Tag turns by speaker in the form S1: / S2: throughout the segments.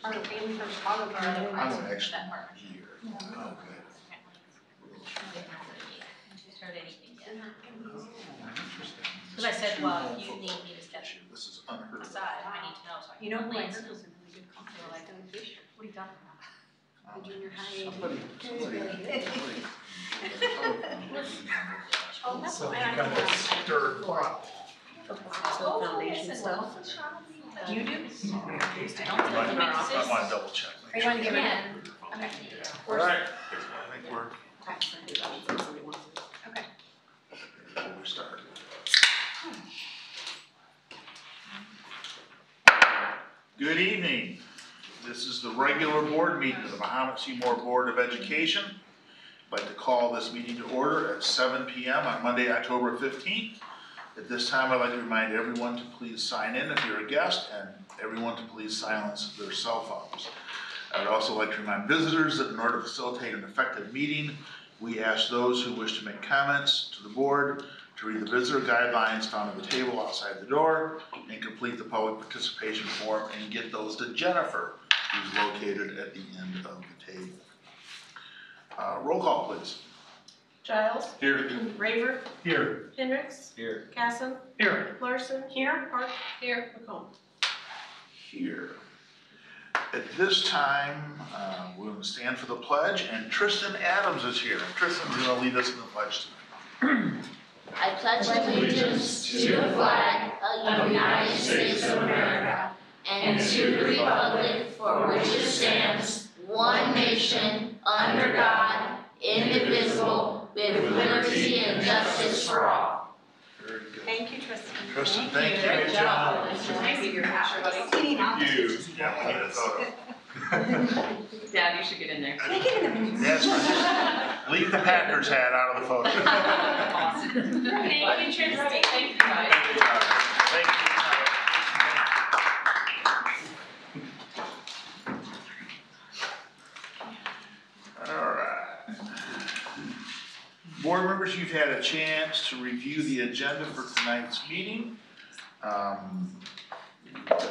S1: Our family from Chicago or other
S2: I'm
S1: parts
S2: actually
S1: that partnership.
S2: here.
S1: Yeah.
S2: Okay.
S1: Just heard anything yet.
S2: Interesting.
S1: Because I said, well, you need me to step
S2: This is unheard of.
S1: aside. I need to know so I can.
S3: You know who I
S1: lead
S3: heard
S1: some.
S3: was a really good company? Like Doug Fisher.
S1: What are you talking about?
S3: The junior high.
S2: Somebody.
S1: Oh, that's
S4: So
S1: why
S4: you
S1: I
S4: kind of stirred pot.
S1: Oh,
S3: Foundation stuff.
S1: You do?
S2: I want to double check.
S3: Are you going to give it?
S1: Okay.
S2: All right. I think we're
S3: Okay.
S2: we're started. Good evening. This is the regular board meeting of the Mahomet-Seymour Board of Education. I'd like to call this meeting to order at 7 p.m. on Monday, October 15th. At this time, I'd like to remind everyone to please sign in if you're a guest, and everyone to please silence their cell phones. I'd also like to remind visitors that in order to facilitate an effective meeting, we ask those who wish to make comments to the board to read the visitor guidelines found at the table outside the door and complete the public participation form and get those to Jennifer, who's located at the end of the table. Roll call, please.
S5: Giles.
S4: Here.
S5: Raver.
S4: Here.
S5: Hendricks.
S4: Here.
S5: Casson.
S4: Here.
S5: Larson. Here. Park. Here. McComb.
S2: Here. At this time, we're going to stand for the pledge, and Tristan Adams is here. Tristan's going to lead us in the pledge tonight.
S6: I pledge allegiance to the flag of the United States of America and to the republic for which it stands, one nation, under God, indivisible, with liberty and justice for all.
S2: Very good.
S3: Thank you, Tristan.
S2: Tristan, thank you.
S5: Great job. Nice to see your picture, buddy.
S2: Thank you. Yeah, we need a photo.
S5: Dad, you should get in there.
S2: That's right. Leave the Packers hat out of the photo.
S5: Awesome. Thank you, Tristan. Thank you, guys.
S2: Thank you. All right. Board members, you've had a chance to review the agenda for tonight's meeting. You've got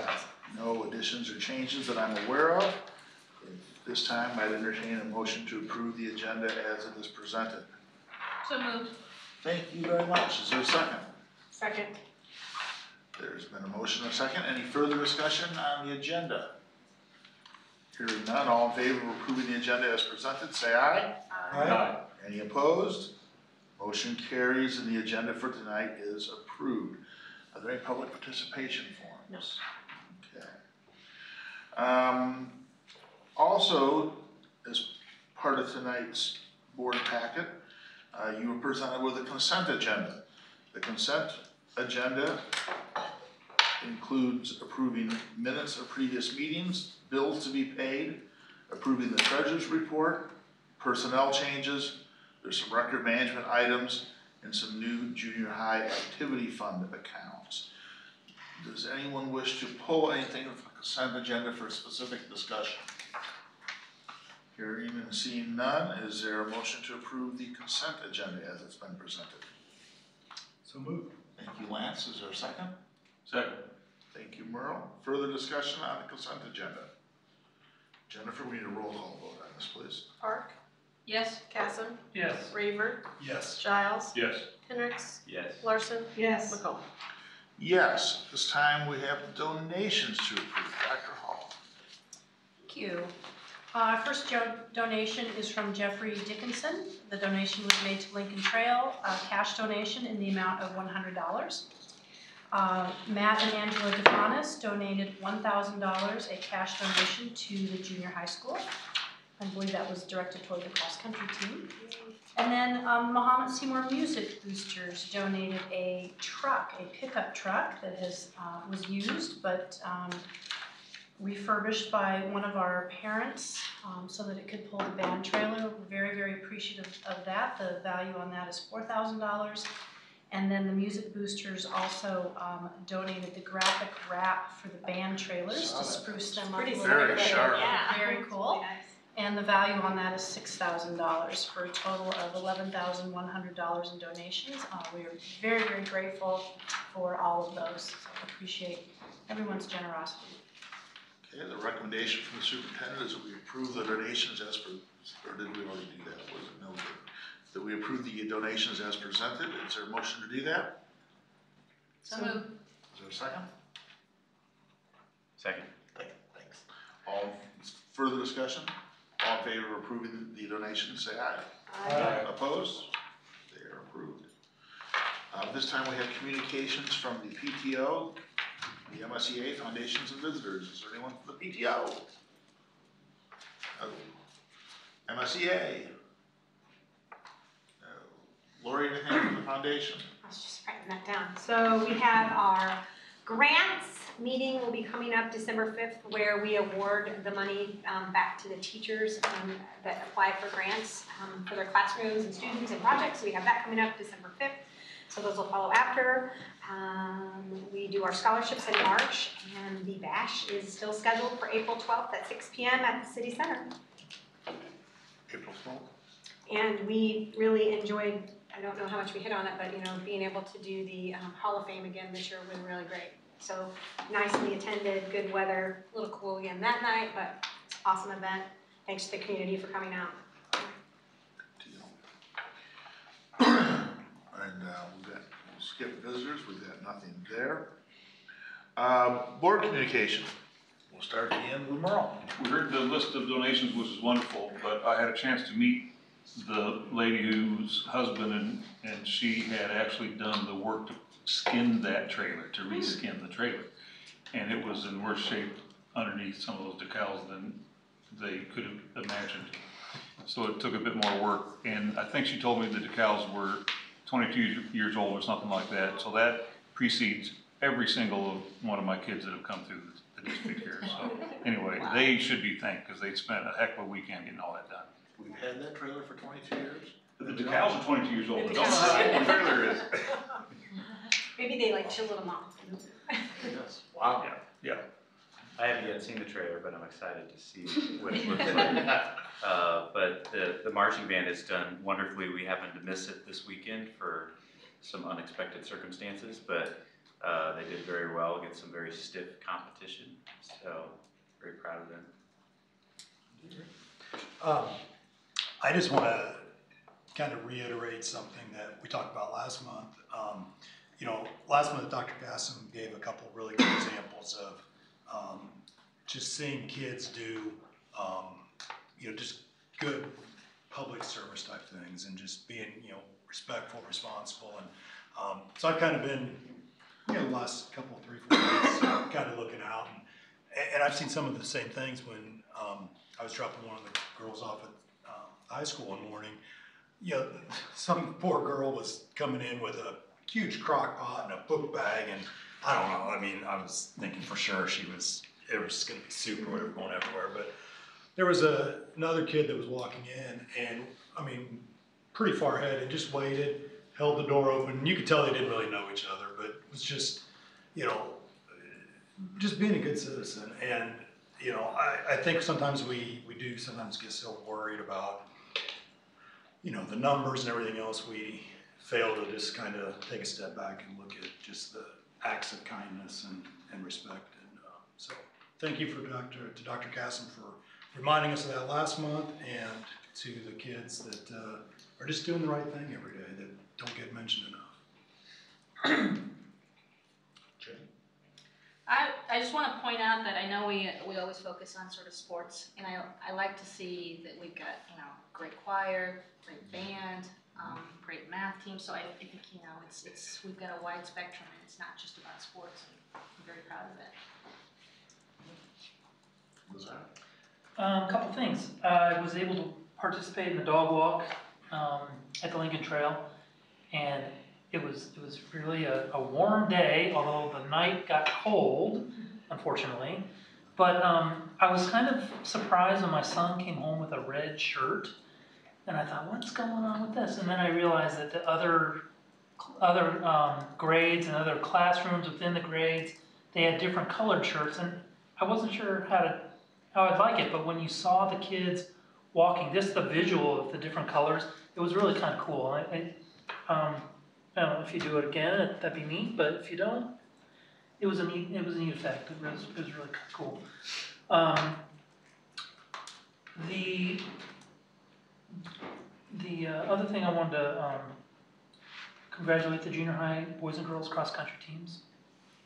S2: no additions or changes that I'm aware of. At this time, I'd entertain a motion to approve the agenda as it is presented.
S5: So moved.
S2: Thank you very much. Is there a second?
S3: Second.
S2: There's been a motion and a second. Any further discussion on the agenda? Hearing none, all in favor of approving the agenda as presented, say aye.
S4: Aye.
S2: Any opposed? Motion carries and the agenda for tonight is approved. Are there any public participation forms? No. Okay. Also, as part of tonight's board packet, you were presented with a consent agenda. The consent agenda includes approving minutes of previous meetings, bills to be paid, approving the treasurer's report, personnel changes, there's some record management items, and some new junior high activity fund accounts. Does anyone wish to pull anything from the consent agenda for specific discussion? Hearing and seeing none, is there a motion to approve the consent agenda as it's been presented?
S4: So moved.
S2: Thank you, Lance. Is there a second?
S4: Second.
S2: Thank you, Merle. Further discussion on the consent agenda? Jennifer, we need a roll call vote on this, please.
S5: Park. Yes. Casson.
S4: Yes.
S5: Raver.
S4: Yes.
S5: Giles.
S4: Yes.
S5: Hendricks.
S4: Yes.
S5: Larson.
S3: Yes.
S5: McComb.
S2: Yes, this time we have donations to approve. Dr. Hall.
S1: Thank you. First donation is from Jeffrey Dickinson. The donation was made to Lincoln Trail, a cash donation in the amount of $100. Matt and Angela DeFanis donated $1,000, a cash donation to the junior high school. I believe that was directed toward the cross-country team. And then Mahomet-Seymour Music Boosters donated a truck, a pickup truck that was used but refurbished by one of our parents so that it could pull the band trailer. We're very, very appreciative of that. The value on that is $4,000. And then the Music Boosters also donated the graphic wrap for the band trailers to spruce them up a little bit.
S2: Very sharp.
S1: Yeah, very cool. And the value on that is $6,000 for a total of $11,100 in donations. We are very, very grateful for all of those. So I appreciate everyone's generosity.
S2: Okay, the recommendation from the superintendent is that we approve the donations as per, or did we already do that? Was it no? That we approve the donations as presented. Is there a motion to do that?
S5: So moved.
S2: Is there a second?
S4: Second.
S2: Thanks. All further discussion? All in favor of approving the donations, say aye.
S4: Aye.
S2: Opposed? They are approved. This time we have communications from the PTO, the MSEA, Foundations and Visitors. Is there anyone from the PTO? No. MSEA? No. Lori, anything from the foundation?
S3: I was just writing that down. So we have our grants meeting will be coming up December 5th, where we award the money back to the teachers that apply for grants for their classrooms and students and projects. So we have that coming up December 5th. So those will follow after. We do our scholarships in March, and the bash is still scheduled for April 12th at 6 p.m. at the City Center.
S2: April 12th.
S3: And we really enjoyed, I don't know how much we hit on it, but being able to do the Hall of Fame again this year was really great. So nicely attended, good weather, a little cool again that night, but it's an awesome event. Thanks to the community for coming out.
S2: And we'll skip visitors, we've got nothing there. Board communication. We'll start at the end with Merle.
S7: We heard the list of donations, which is wonderful, but I had a chance to meet the lady whose husband and she had actually done the work to skin that trailer, to reskin the trailer. And it was in worse shape underneath some of those decals than they could have imagined. So it took a bit more work, and I think she told me the decals were 22 years old or something like that. So that precedes every single one of my kids that have come through the district here. So anyway, they should be thanked because they spent a heck of a weekend getting all that done.
S2: We've had that trailer for 22 years.
S7: The decals are 22 years old.
S3: The
S7: Don't know how old the trailer is.
S3: Maybe they like chill little mom.
S2: Yes. Wow.
S7: Yeah.
S8: I haven't yet seen the trailer, but I'm excited to see what it looks like. But the marching band has done wonderfully. We happened to miss it this weekend for some unexpected circumstances, but they did very well against some very stiff competition. So very proud of them.
S9: I just want to kind of reiterate something that we talked about last month. Last month Dr. Gasson gave a couple of really good examples of just seeing kids do, just good public service type things and just being, respectful, responsible. And so I've kind of been, the last couple, 3-4 weeks, kind of looking out. And I've seen some of the same things when I was dropping one of the girls off at high school one morning. Some poor girl was coming in with a huge crock pot and a book bag, and I don't know, I was thinking for sure it was gonna be soup or whatever going everywhere, but there was another kid that was walking in, and pretty far ahead, and just waited, held the door open, and you could tell they didn't really know each other, but it was just, just being a good citizen. And, I think sometimes we do sometimes get so worried about, the numbers and everything else, we fail to just kind of take a step back and look at just the acts of kindness and respect. And so thank you to Dr. Casson for reminding us of that last month, and to the kids that are just doing the right thing every day that don't get mentioned enough. Jay?
S5: I just want to point out that I know we always focus on sort of sports, and I like to see that we've got great choir, great band, great math team. So I think it's we've got a wide spectrum, and it's not just about sports. And I'm very proud of it.
S2: What's that?
S10: A couple things. I was able to participate in the dog walk at the Lincoln Trail, and it was really a warm day, although the night got cold, unfortunately. But I was kind of surprised when my son came home with a red shirt, and I thought, what's going on with this? And then I realized that the other grades and other classrooms within the grades, they had different colored shirts, and I wasn't sure how I'd like it, but when you saw the kids walking, just the visual of the different colors, it was really kind of cool. I don't know if you do it again, that'd be neat, but if you don't, it was a neat effect. It was really cool. The other thing I wanted to congratulate the junior high boys and girls cross country teams.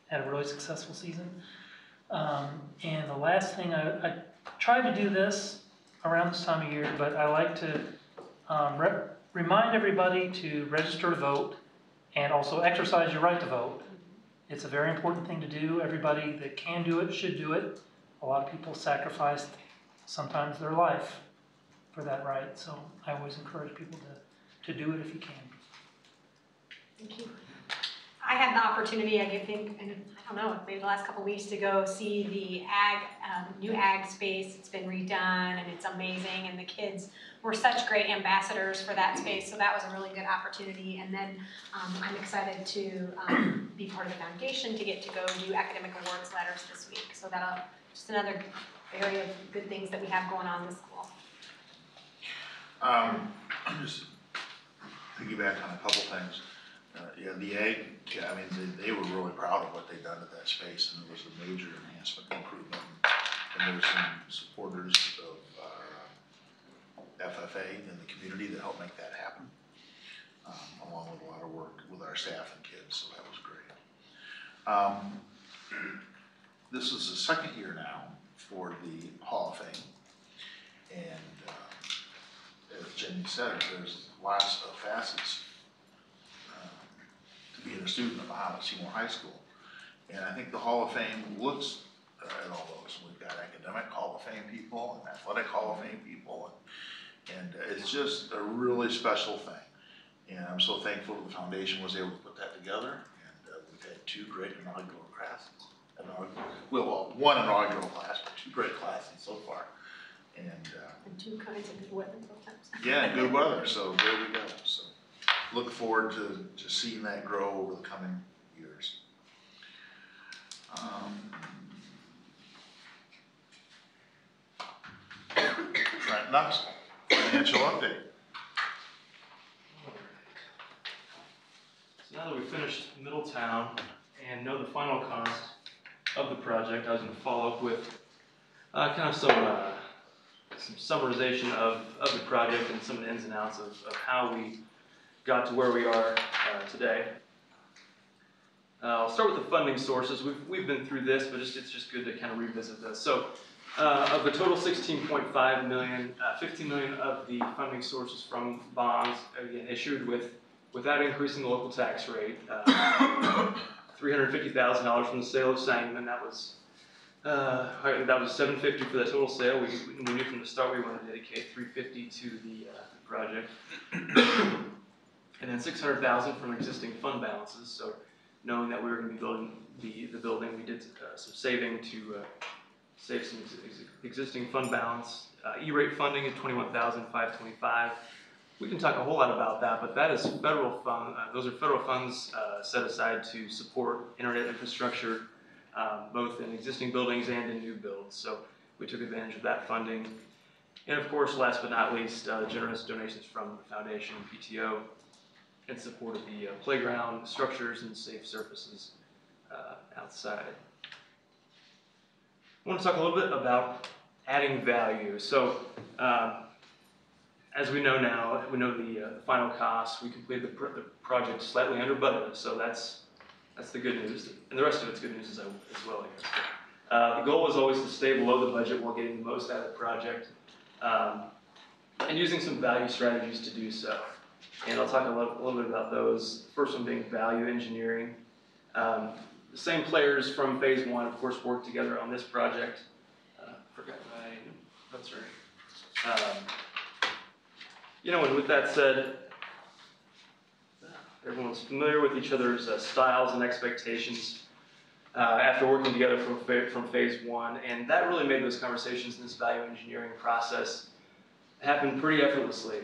S10: Had a really successful season. And the last thing, I try to do this around this time of year, but I like to remind everybody to register to vote and also exercise your right to vote. It's a very important thing to do. Everybody that can do it should do it. A lot of people sacrifice sometimes their life for that right, so I always encourage people to do it if you can.
S3: Thank you. I had the opportunity, I think, I don't know, maybe the last couple of weeks to go see the new ag space. It's been redone and it's amazing, and the kids were such great ambassadors for that space, so that was a really good opportunity. And then I'm excited to be part of the foundation, to get to go do academic awards letters this week. So that'll just another area of good things that we have going on in the school.
S2: I'm just piggyback on a couple things. Yeah, the ag, I mean, they were really proud of what they'd done at that space, and it was a major enhancement, improvement. And there were some supporters of FFA in the community that helped make that happen, along with a lot of work with our staff and kids, so that was great. This is the second year now for the Hall of Fame, and as Jenny said, there's lots of facets being a student of Mahomet-Seymour High School. And I think the Hall of Fame looks at all those. We've got academic Hall of Fame people and athletic Hall of Fame people. And it's just a really special thing. And I'm so thankful the foundation was able to put that together. And we've had two great inaugural classes. Well, one inaugural class, but two great classes so far. And
S3: two kinds of good weather sometimes.
S2: Yeah, good weather, so there we go. So look forward to just seeing that grow over the coming years. Trent Knox, financial update.
S11: So now that we've finished Middletown and know the final cost of the project, I was going to follow up with kind of some summarization of the project and some of the ins and outs of how we got to where we are today. I'll start with the funding sources. We've been through this, but it's just good to kind of revisit this. So of the total $16.5 million, $15 million of the funding sources from bonds, again, issued without increasing the local tax rate. $350,000 from the sale of Sangamon. That was $750,000 for the total sale. We knew from the start we wanted to dedicate $350,000 to the project. And then $600,000 from existing fund balances. So knowing that we were going to be building the building, we did some saving to save some existing fund balance. E-rate funding at $21,525. We can talk a whole lot about that, but that is federal fund. Those are federal funds set aside to support internet infrastructure, both in existing buildings and in new builds. So we took advantage of that funding. And of course, last but not least, generous donations from the foundation and PTO in support of the playground structures and safe surfaces outside. I want to talk a little bit about adding value. So as we know now, we know the final cost. We completed the project slightly under budget, so that's the good news. And the rest of it's good news as well, I guess. The goal was always to stay below the budget while getting the most out of the project and using some value strategies to do so. And I'll talk a little bit about those. First one being value engineering. The same players from phase one, of course, worked together on this project. Forgot my notes, right? And with that said, everyone's familiar with each other's styles and expectations after working together from phase one, and that really made those conversations in this value engineering process happen pretty effortlessly.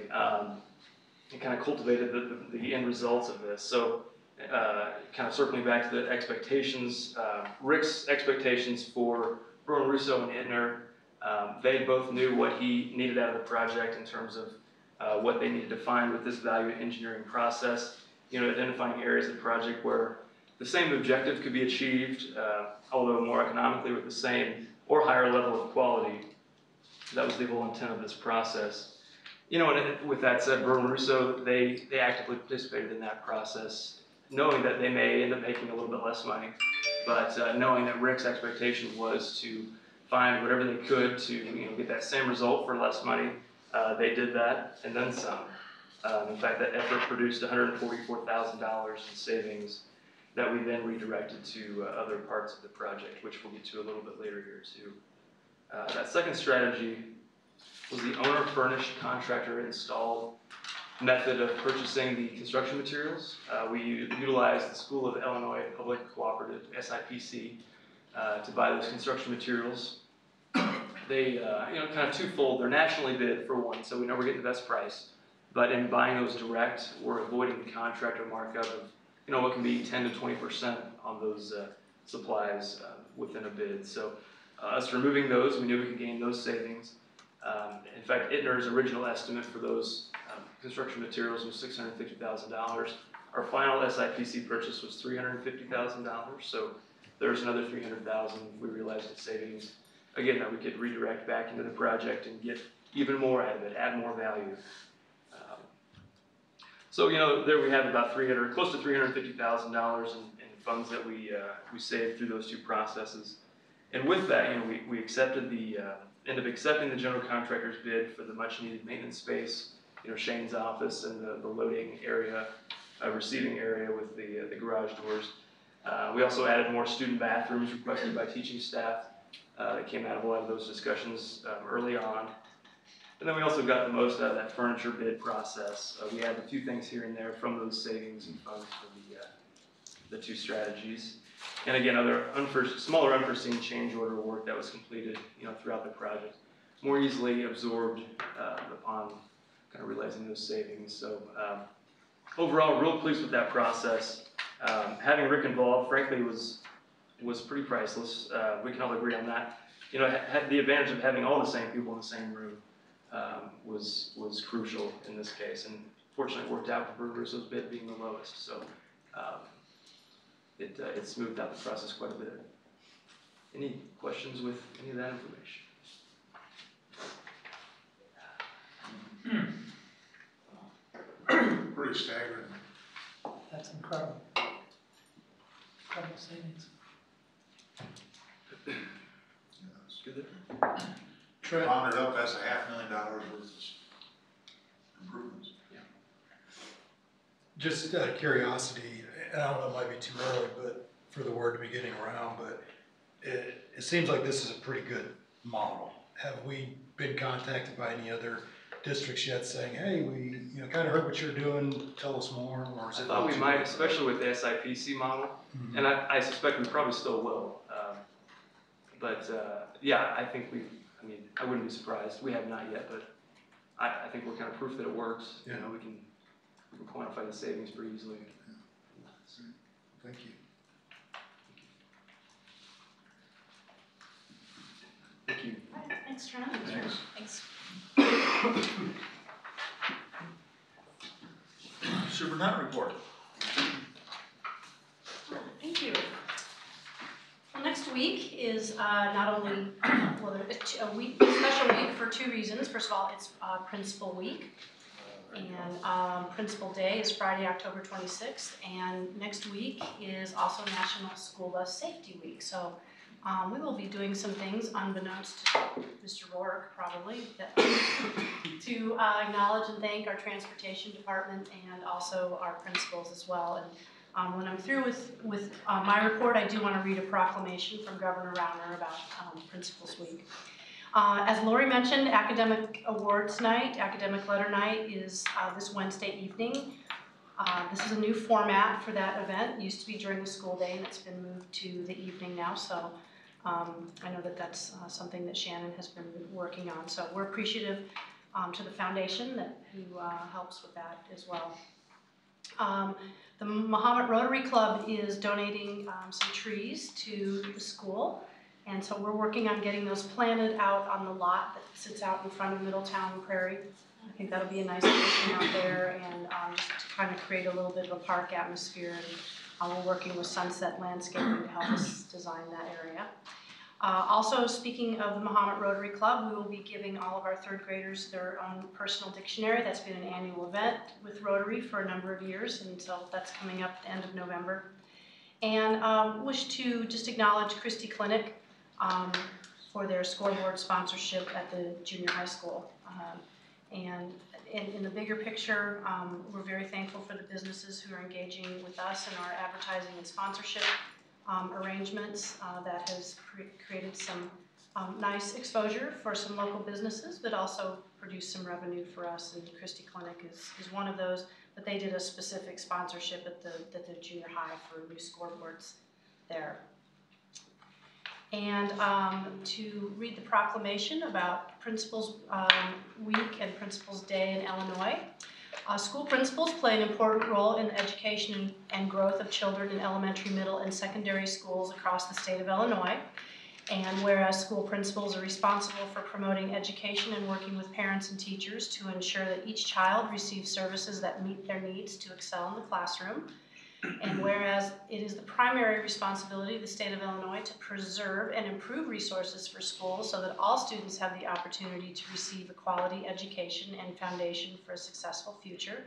S11: It kind of cultivated the end results of this. So kind of circling back to the expectations, Rick's expectations for Bruno Russo and Ittner, they both knew what he needed out of the project in terms of what they needed to find with this value engineering process, identifying areas of the project where the same objective could be achieved, although more economically with the same or higher level of quality. That was the whole intent of this process. And with that said, Burton Russo, they actively participated in that process, knowing that they may end up making a little bit less money, but knowing that Rick's expectation was to find whatever they could to get that same result for less money. They did that and then some. In fact, that effort produced $144,000 in savings that we then redirected to other parts of the project, which we'll get to a little bit later here too. That second strategy was the owner-furnished, contractor-installed method of purchasing the construction materials. We utilized the School of Illinois Public Cooperative, SIPC, to buy those construction materials. They, kind of twofold. They're nationally bid for one, so we know we're getting the best price. But in buying those direct, we're avoiding the contractor markup of, what can be 10 to 20% on those supplies within a bid. So us removing those, we knew we could gain those savings. In fact, Ittner's original estimate for those construction materials was $650,000. Our final SIPC purchase was $350,000. So there's another $300,000 we realized in savings. Again, that we could redirect back into the project and get even more out of it, add more value. So there we have about close to $350,000 in funds that we saved through those two processes. And with that, we accepted ended up accepting the general contractor's bid for the much-needed maintenance space. Shane's office and the loading area, receiving area with the garage doors. We also added more student bathrooms requested by teaching staff. That came out of a lot of those discussions early on. And then we also got the most out of that furniture bid process. We added a few things here and there from those savings and funds for the two strategies. And again, other smaller unforeseen change order work that was completed, throughout the project, more easily absorbed upon kind of realizing those savings. So overall, real pleased with that process. Having Rick involved, frankly, was pretty priceless. We can all agree on that. Had the advantage of having all the same people in the same room was crucial in this case, and fortunately it worked out with Burton Russo's bid being the lowest. So it smoothed out the process quite a bit. Any questions with any of that information?
S2: Pretty staggering.
S10: That's incredible. Incredible savings.
S11: Good.
S2: Rounded up, that's $500,000 worth of improvements.
S11: Yeah.
S9: Just out of curiosity, and I don't know, it might be too early, but for the word to be getting around, but it seems like this is a pretty good model. Have we been contacted by any other districts yet saying, hey, we kind of heard what you're doing, tell us more? Or is
S11: I
S9: it
S11: thought we might, especially with the SIPC model, and I suspect we probably still will. Yeah, I think I wouldn't be surprised. We have not yet, but I think we're kind of proof that it works.
S9: Yeah.
S11: We can quantify the savings pretty easily.
S9: Yeah. Thank you.
S11: Thank you.
S5: Thanks for having me.
S2: Thanks.
S5: Thanks.
S2: Superintendent report.
S1: Thank you. Well, next week is not only a special week for two reasons. First of all, it's Principal Week, and Principal Day is Friday, October 26th, and next week is also National School Bus Safety Week. So we will be doing some things unbeknownst to Mr. Rourke, probably, to acknowledge and thank our transportation department and also our principals as well. And when I'm through with my report, I do want to read a proclamation from Governor Rauner about Principals Week. As Lori mentioned, Academic Awards Night, Academic Letter Night is this Wednesday evening. This is a new format for that event. It used to be during the school day, and it's been moved to the evening now. So I know that that's something that Shannon has been working on. So we're appreciative to the foundation who helps with that as well. The Mahomet Rotary Club is donating some trees to the school, and so we're working on getting those planted out on the lot that sits out in front of Middletown Prairie. I think that'll be a nice addition out there, and just to kind of create a little bit of a park atmosphere. And we're working with Sunset Landscaping to help us design that area. Also, speaking of the Mahomet Rotary Club, we will be giving all of our third graders their own personal dictionary. That's been an annual event with Rotary for a number of years, and so that's coming up at the end of November. And wish to just acknowledge Christie Clinic for their scoreboard sponsorship at the junior high school. And in the bigger picture, we're very thankful for the businesses who are engaging with us in our advertising and sponsorship arrangements. That has created some nice exposure for some local businesses, but also produced some revenue for us, and Christie Clinic is one of those. But they did a specific sponsorship at the junior high for new scoreboards there. And to read the proclamation about Principals Week and Principals Day in Illinois. School principals play an important role in the education and growth of children in elementary, middle, and secondary schools across the state of Illinois. And whereas school principals are responsible for promoting education and working with parents and teachers to ensure that each child receives services that meet their needs to excel in the classroom. And whereas it is the primary responsibility of the state of Illinois to preserve and improve resources for schools so that all students have the opportunity to receive a quality education and foundation for a successful future.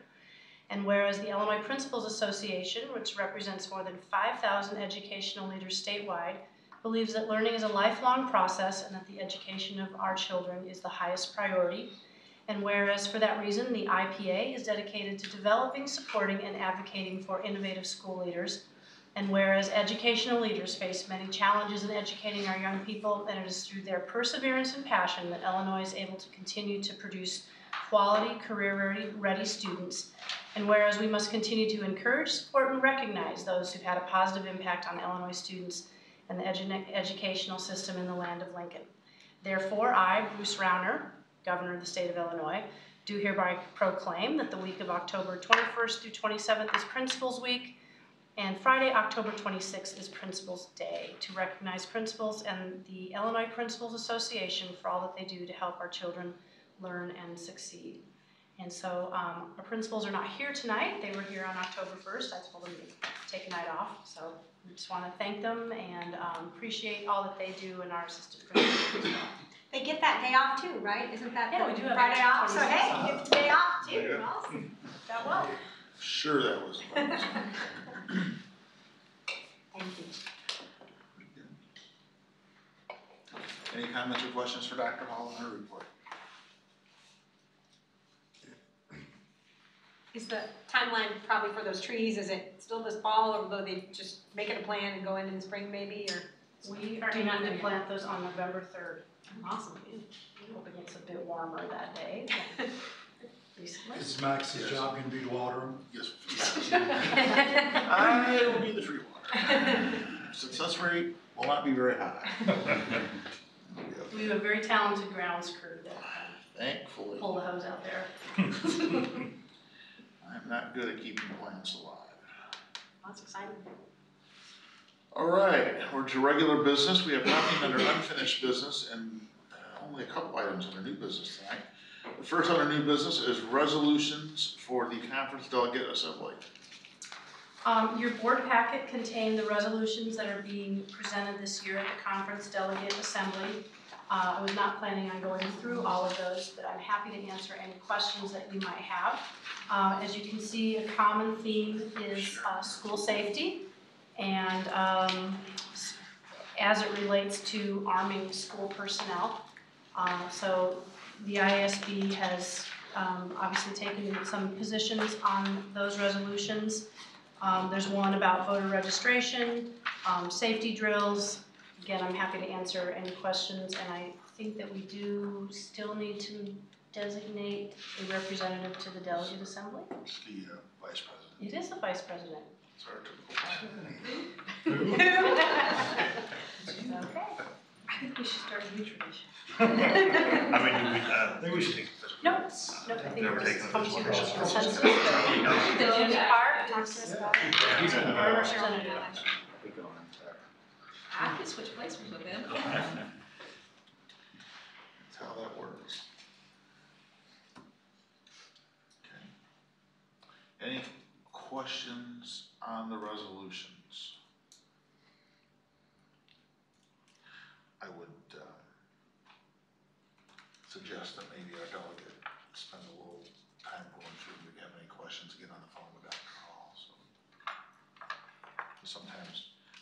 S1: And whereas the Illinois Principals Association, which represents more than 5,000 educational leaders statewide, believes that learning is a lifelong process and that the education of our children is the highest priority. And whereas for that reason, the IPA is dedicated to developing, supporting, and advocating for innovative school leaders. And whereas educational leaders face many challenges in educating our young people, and it is through their perseverance and passion that Illinois is able to continue to produce quality, career-ready students. And whereas we must continue to encourage, support, and recognize those who've had a positive impact on Illinois students and the educational system in the land of Lincoln. Therefore, I, Bruce Rauner, Governor of the state of Illinois, do hereby proclaim that the week of October 21st through 27th is Principals Week, and Friday, October 26th is Principals Day, to recognize principals and the Illinois Principals Association for all that they do to help our children learn and succeed. And so our principals are not here tonight. They were here on October 1st. I told them to take a night off, so we just want to thank them and appreciate all that they do, and our assistant principals as well.
S3: They get that day off too, right? Isn't that
S1: Yeah,
S3: the
S1: we do have
S3: Friday
S1: extra
S3: off? So hey, you get the day off too.
S2: Yeah.
S3: Awesome. That well.
S2: Sure that was fun.
S3: Thank you.
S2: Any comments or questions for Dr. Hall on her report?
S3: Is the timeline probably for those trees, is it still this fall, or will they just make it a plan and go in the spring maybe, or?
S1: We are aiming to plant those on November 3rd. Awesome. Hoping it's a bit warmer that day than recently.
S9: Is Max's job going to be to water them?
S2: Yes. I will be the tree water. Success rate will not be very high.
S1: We have a very talented grounds crew that
S2: Thankfully.
S1: pull the hose out there.
S2: I'm not good at keeping plants alive.
S1: That's exciting.
S2: All right, we're to regular business. We have nothing under unfinished business and only a couple items under new business tonight. The first under new business is resolutions for the conference delegate assembly.
S1: Your board packet contained the resolutions that are being presented this year at the conference delegate assembly. I was not planning on going through all of those, but I'm happy to answer any questions that you might have. As you can see, a common theme is school safety, and as it relates to arming school personnel. So the ISB has obviously taken some positions on those resolutions. There's one about voter registration, safety drills. Again, I'm happy to answer any questions, and I think that we do still need to designate a representative to the delegate assembly.
S2: It's the vice president.
S1: It is the vice president.
S2: It's our typical.
S1: Okay.
S5: I think we should start a new tradition.
S2: I mean, I think we should take.
S1: Nope, I think
S2: Never
S1: we're
S2: taken
S1: just
S2: it
S1: come
S2: this
S1: to
S2: way.
S1: a consensus. The junior part, talk to us about it.
S2: Yeah.
S1: Our representative.
S8: We go on to
S5: I could switch places with him.
S2: That's how that works. Okay. Any questions on the resolutions? I would suggest that maybe our delegate spend a little time going through, if you have any questions, get on the phone with Dr. Hall. So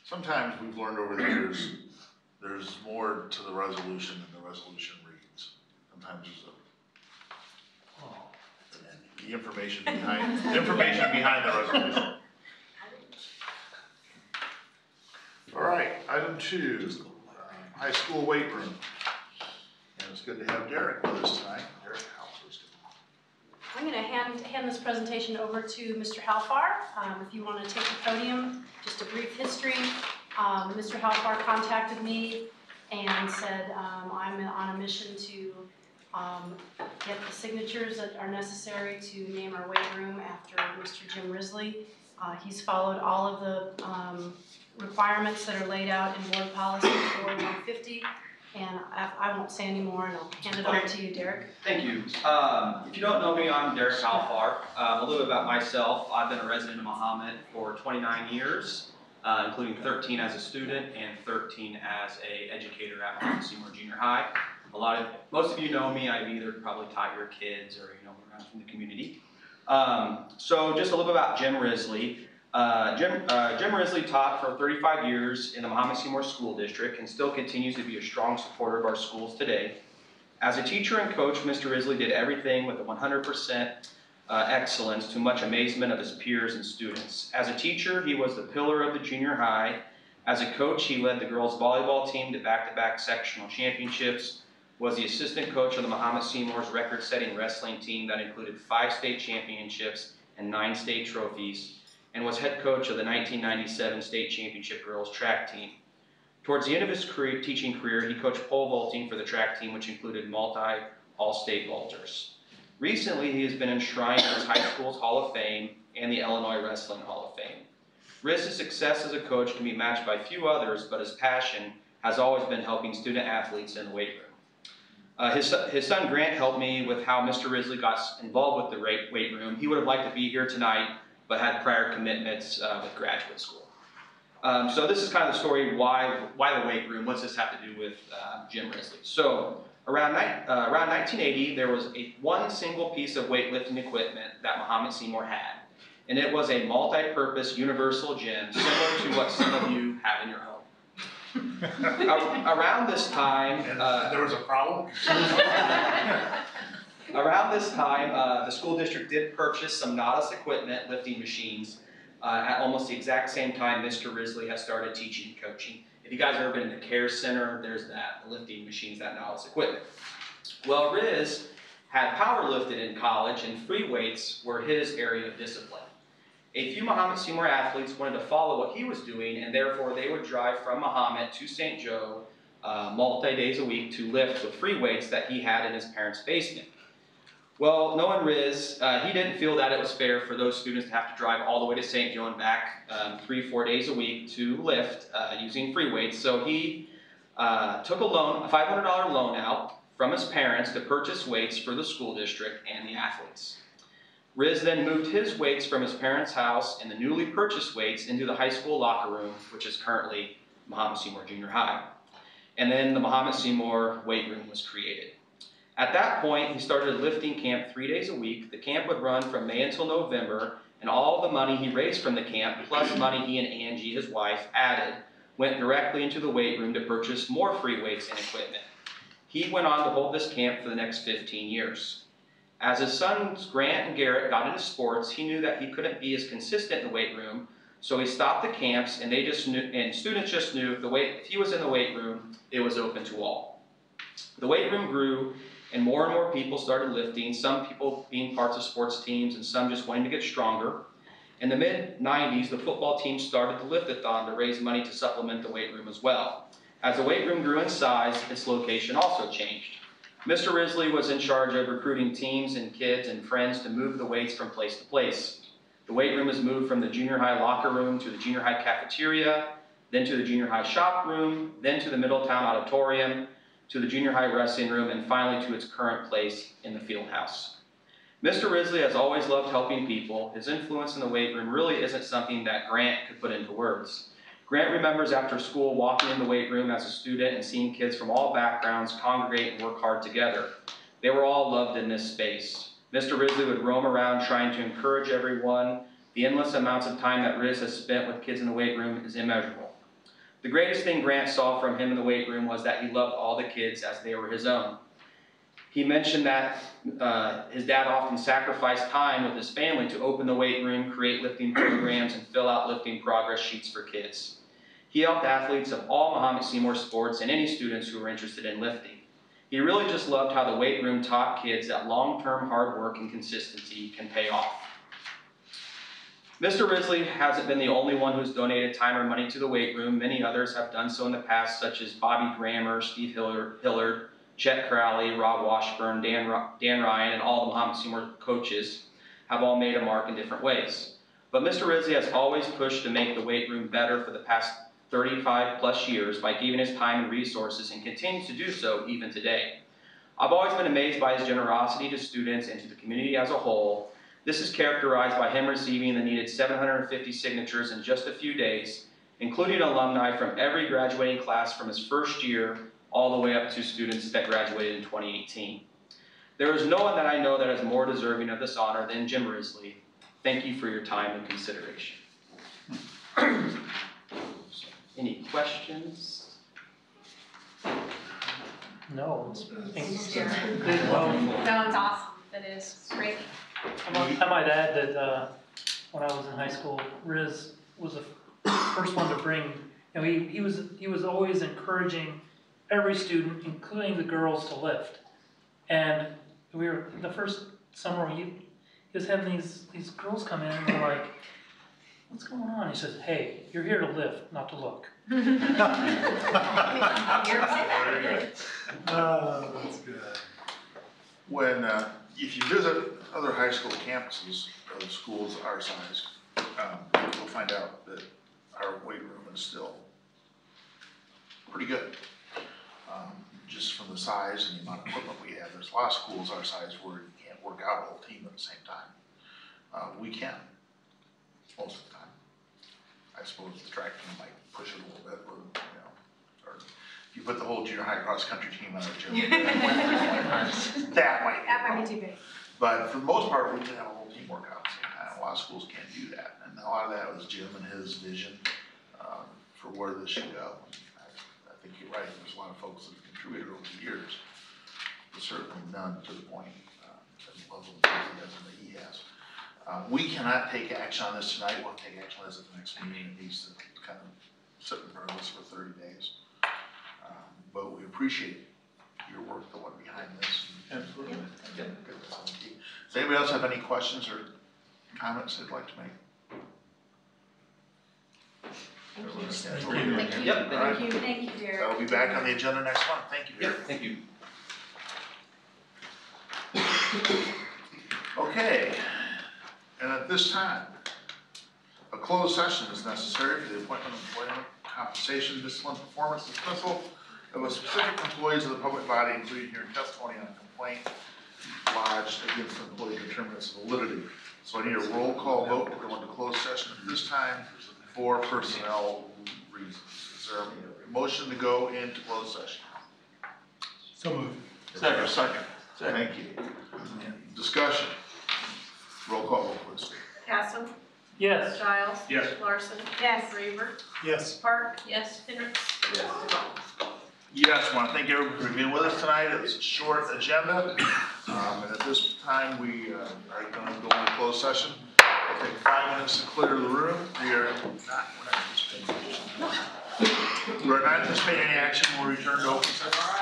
S2: sometimes we've learned over the years, there's more to the resolution than the resolution reads. Sometimes there's the information behind the resolution. All right, item 2, high school weight room. And it's good to have Derek with us tonight. Derek, how please go.
S1: I'm going to hand this presentation over to Mr. Halfar. If you want to take the podium, just a brief history. Mr. Halfar contacted me and said I'm on a mission to get the signatures that are necessary to name our weight room after Mr. Jim Risley. He's followed all of the requirements that are laid out in board policy 4150. And I won't say any more, and I'll hand it over to you, Derek.
S12: Thank you. If you don't know me, I'm Derek Halfar. A little bit about myself. I've been a resident of Mahomet for 29 years, including 13 as a student and 13 as an educator at Mahomet-Seymour Junior High. Most of you know me. I've either probably taught your kids or around from the community. So just a little bit about Jim Risley. Jim Risley taught for 35 years in the Mahomet-Seymour School District and still continues to be a strong supporter of our schools today. As a teacher and coach, Mr. Risley did everything with a 100% excellence to much amazement of his peers and students. As a teacher, he was the pillar of the junior high. As a coach, he led the girls volleyball team to back-to-back sectional championships, was the assistant coach of the Mahomet-Seymour's record-setting wrestling team that included 5 state championships and 9 state trophies, and was head coach of the 1997 state championship girls track team. Towards the end of his teaching career, he coached pole vaulting for the track team, which included multi all-state vaulters. Recently, he has been enshrined in his high school's Hall of Fame and the Illinois Wrestling Hall of Fame. Riz's success as a coach can be matched by few others, but his passion has always been helping student athletes in the weight room. His son Grant helped me with how Mr. Risley got involved with the weight room. He would have liked to be here tonight, but had prior commitments with graduate school. So this is kind of the story, why the weight room, what's this have to do with Jim Risley? So around 1980, there was one single piece of weightlifting equipment that Mahomet-Seymour had, and it was a multi-purpose universal gym, similar to what some of you have in your home. Around this time...
S2: there was a problem?
S12: Around this time, the school district did purchase some Nautilus equipment, lifting machines, at almost the exact same time Mr. Risley has started teaching and coaching. If you guys have ever been in the care center, there's that, the lifting machines, that Nautilus equipment. Well, Riz had power lifted in college, and free weights were his area of discipline. A few Mahomet-Seymour athletes wanted to follow what he was doing, and therefore they would drive from Mahomet to St. Joe multi-days a week to lift with free weights that he had in his parents' basement. Well, knowing Riz, he didn't feel that it was fair for those students to have to drive all the way to St. Joe and back 3-4 days a week to lift using free weights. So he took a loan, a $500 loan out from his parents to purchase weights for the school district and the athletes. Riz then moved his weights from his parents' house and the newly purchased weights into the high school locker room, which is currently Mahomet-Seymour Junior High. And then the Mahomet-Seymour weight room was created. At that point, he started a lifting camp 3 days a week. The camp would run from May until November, and all the money he raised from the camp, plus money he and Angie, his wife, added, went directly into the weight room to purchase more free weights and equipment. He went on to hold this camp for the next 15 years. As his sons Grant and Garrett got into sports, he knew that he couldn't be as consistent in the weight room, so he stopped the camps, and students just knew if he was in the weight room, it was open to all. The weight room grew, and more people started lifting, some people being parts of sports teams and some just wanting to get stronger. In the mid-90s, the football team started the lift-a-thon to raise money to supplement the weight room as well. As the weight room grew in size, its location also changed. Mr. Risley was in charge of recruiting teams and kids and friends to move the weights from place to place. The weight room was moved from the junior high locker room to the junior high cafeteria, then to the junior high shop room, then to the Middletown auditorium, to the junior high wrestling room, and finally to its current place in the field house. Mr. Risley has always loved helping people. His influence in the weight room really isn't something that Grant could put into words. Grant remembers after school walking in the weight room as a student and seeing kids from all backgrounds congregate and work hard together. They were all loved in this space. Mr. Risley would roam around trying to encourage everyone. The endless amounts of time that Riz has spent with kids in the weight room is immeasurable. The greatest thing Grant saw from him in the weight room was that he loved all the kids as they were his own. He mentioned that his dad often sacrificed time with his family to open the weight room, create lifting programs, and fill out lifting progress sheets for kids. He helped athletes of all Mahomet-Seymour sports and any students who were interested in lifting. He really just loved how the weight room taught kids that long-term hard work and consistency can pay off. Mr. Risley hasn't been the only one who's donated time or money to the weight room. Many others have done so in the past, such as Bobby Grammer, Steve Hillard, Chet Crowley, Rob Washburn, Dan Ryan, and all the Mahomet-Seymour coaches have all made a mark in different ways. But Mr. Risley has always pushed to make the weight room better for the past 35 plus years by giving his time and resources, and continues to do so even today. I've always been amazed by his generosity to students and to the community as a whole. This is characterized by him receiving the needed 750 signatures in just a few days, including alumni from every graduating class from his first year all the way up to students that graduated in 2018. There is no one that I know that is more deserving of this honor than Jim Risley. Thank you for your time and consideration. Any questions?
S10: No, it's good.
S3: No, it's awesome.
S5: That is great.
S10: I might add that when I was in high school, Riz was the first one to bring. You know, he was always encouraging every student, including the girls, to lift. And we were the first summer he was having these girls come in and we're like, "What's going on?" He says, "Hey, you're here to lift, not to look."
S9: Oh, that's good.
S2: When, if you visit other high school campuses, other schools our size, you'll find out that our weight room is still pretty good. Just from the size and the amount of equipment we have. There's a lot of schools our size where you can't work out a whole team at the same time. We can, most of the time. I suppose the track team might push it a little bit, or, you know, or if you put the whole junior high cross country team on a gym, that might be too big. But for the most part, we can have a whole team work out at the same time. A lot of schools can't do that, and a lot of that was Jim and his vision for where this should go. I think you're right. There's a lot of folks that have contributed over the years, but certainly none to the point at the level of enthusiasm that he has. We cannot take action on this tonight. We'll take action on this at the next meeting. It needs to kind of sit in front of us for 30 days. But we appreciate your work that went behind this. Absolutely. Does anybody else have any questions or comments they'd like to make?
S5: Thank you.
S2: Thank you.
S12: Yep,
S2: Thank
S3: you. Thank you, Derek.
S2: That'll be back on the agenda next month. Thank you, Derek.
S12: Yep, thank you.
S2: Okay, and at this time, a closed session is necessary for the appointment, employment, compensation, discipline, performance, dismissal of a specific employees of the public body, including hearing testimony on a complaint lodged against an employee to determine its validity. So I need a roll call vote. We're going to close session at this time for personnel reasons. Is there a motion to go into closed session?
S9: So moved.
S2: Second. Thank you. Discussion. Roll call vote, please.
S1: Casson,
S10: Yes.
S1: Giles.
S4: Yes.
S1: Larson.
S3: Yes.
S1: Raver.
S9: Yes.
S1: Park. Yes. Hendricks.
S2: Yes, I want to thank everyone for being with us tonight. It was a short agenda. And at this time, we are going to go into closed session. We'll take 5 minutes to clear the room. We're not anticipating any action. We'll return to open session.